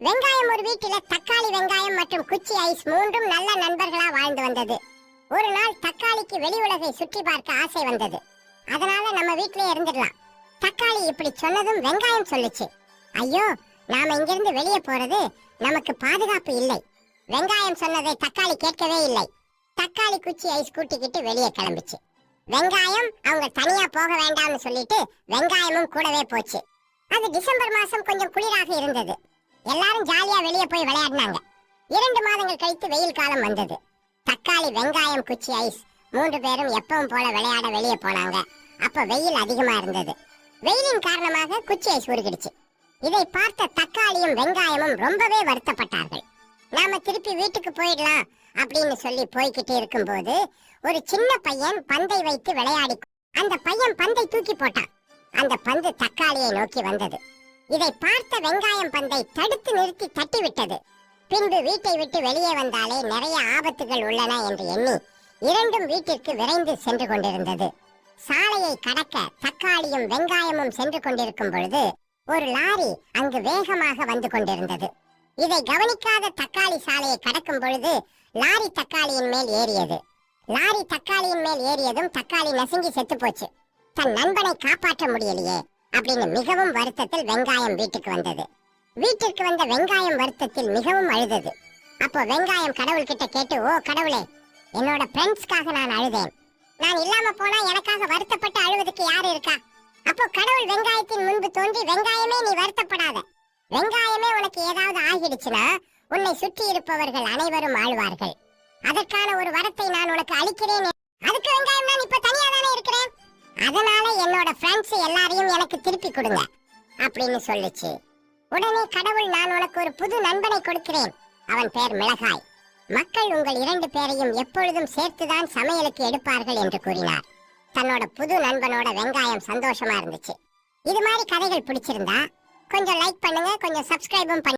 வெங்காயம் ஒரு வீட்டில தக்காளி, வெங்காயம் மற்றும் குச்சி ஐஸ் மூன்றும் நல்ல நண்பர்களா வாழ்ந்து வந்தது. ஒரு நாள் தக்காளிக்கு வெளி உலகை சுற்றி பார்க்க ஆசை வந்தது. அதனால நம்ம வீட்டிலே இருந்துடலாம். தக்காளி இப்படி சொன்னதும் வெங்காயம் சொல்லுச்சு, ஐயோ, நாம இங்கிருந்து வெளியே போறது நமக்கு பாதுகாப்பு இல்லை. வெங்காயம் சொன்னதை தக்காளி கேட்கவே இல்லை. தக்காளி குச்சி ஐஸ் கூட்டிக்கிட்டு வெளியே கிளம்பிச்சு. வெங்காயம் அவங்க தனியா போக வேண்டாம்னு சொல்லிட்டு வெங்காயமும் கூடவே போச்சு. அது டிசம்பர் மாசம் கொஞ்சம் குளிராக இருந்தது. எல்லாரும் ஜாலியா வெளியே போய் விளையாடினாங்க. 2 மாதங்கள் கழித்து வெயில் காலம் வந்தது. தக்காளி, வெங்காயம், குச்சி ஐஸ் 3 பேரும் எப்பவும் போல விளையாட வெளியே போனாங்க. அப்ப வெயில் அதிகமா இருந்தது. வெயிலின் காரணமாக குச்சி ஐஸ் உருகிடுச்சு. இதை பார்த்த தக்காளியும் வெங்காயமும் ரொம்பவே வருத்தப்பட்டார்கள். நாம திருப்பி வீட்டுக்கு போயிடலாம் அப்படின்னு சொல்லி போய்கிட்டு இருக்கும்போது ஒரு சின்ன பையன் பந்தை வைத்து விளையாடி அந்த பையன் பந்தை தூக்கி போட்டான். அந்த பந்து தக்காளியை நோக்கி வந்தது. இதை பார்த்த வெங்காயம் பந்தை தடுத்து நிறுத்தி தட்டி விட்டது. பின்பு வீட்டை விட்டு வெளியே வந்தாலே நிறைய ஆபத்துகள் உள்ளன என்று எண்ணி இரண்டும் வீட்டிற்கு விரைந்து சென்று கொண்டிருந்தது. சாலையை கடக்க தக்காளியும் வெங்காயமும் சென்று கொண்டிருக்கும் பொழுது ஒரு லாரி அங்கு வேகமாக வந்து கொண்டிருந்தது. இதை கவனிக்காத தக்காளி சாலையை கடக்கும் பொழுது லாரி தக்காளியின் மேல் ஏறியது. லாரி தக்காளியின் மேல் ஏறியதும் தக்காளி நசுங்கி செத்து போச்சு. தன் நண்பனை காப்பாற்ற முடியலையே அப்படின்னு மிகவும் வருத்தத்தில் வெங்காயம் வீட்டுக்கு வந்தது. வீட்டிற்கு வந்த வெங்காயம் வருத்தத்தில் மிகவும் அழுதது. அப்போ வெங்காயம் கடவுள்கிட்ட கேட்டு, ஓ கடவுளே, என்னோட ஃப்ரெண்ட்ஸ்க்காக நான் அழுதேன். நான் இல்லாம போனா எனக்காக வருத்தப்பட்டு அழுவதுக்கு யாரு இருக்கா? அப்போ கடவுள் வெங்காயத்தின் முன்பு தோன்றி, வெங்காயமே நீ வருத்தப்படாத. வெங்காயமே உனக்கு ஏதாவது ஆகிடுச்சுன்னா உன்னை சுற்றி இருப்பவர்கள் அனைவரும் ஆழ்வார்கள். அதற்கான ஒரு வரத்தை நான் உனக்கு அளிக்கிறேன். அதுக்கு வெங்காயம் நான் இப்ப தனியா தானே இருக்கிறேன். அதனால என்னோட ஃப்ரெண்ட்ஸ் எல்லாரையும் எனக்கு திருப்பி கொடுங்க அப்படின்னு சொல்லுச்சு. உடனே கடவுள், நான் உனக்கு ஒரு புது நண்பனை கொடுக்கிறேன். அவன் பேர் மிளகாய். மக்கள் உங்கள் 2 பேரையும் எப்பொழுதும் சேர்த்துதான் சமையலுக்கு எடுப்பார்கள் என்று கூறினார். தன்னோட புது நண்பனோட வெங்காயம் சந்தோஷமா இருந்துச்சு. இது மாதிரி கதைகள் பிடிச்சிருந்தா கொஞ்சம் லைக் பண்ணுங்க, கொஞ்சம் சப்ஸ்கிரைபும் பண்ணுங்க.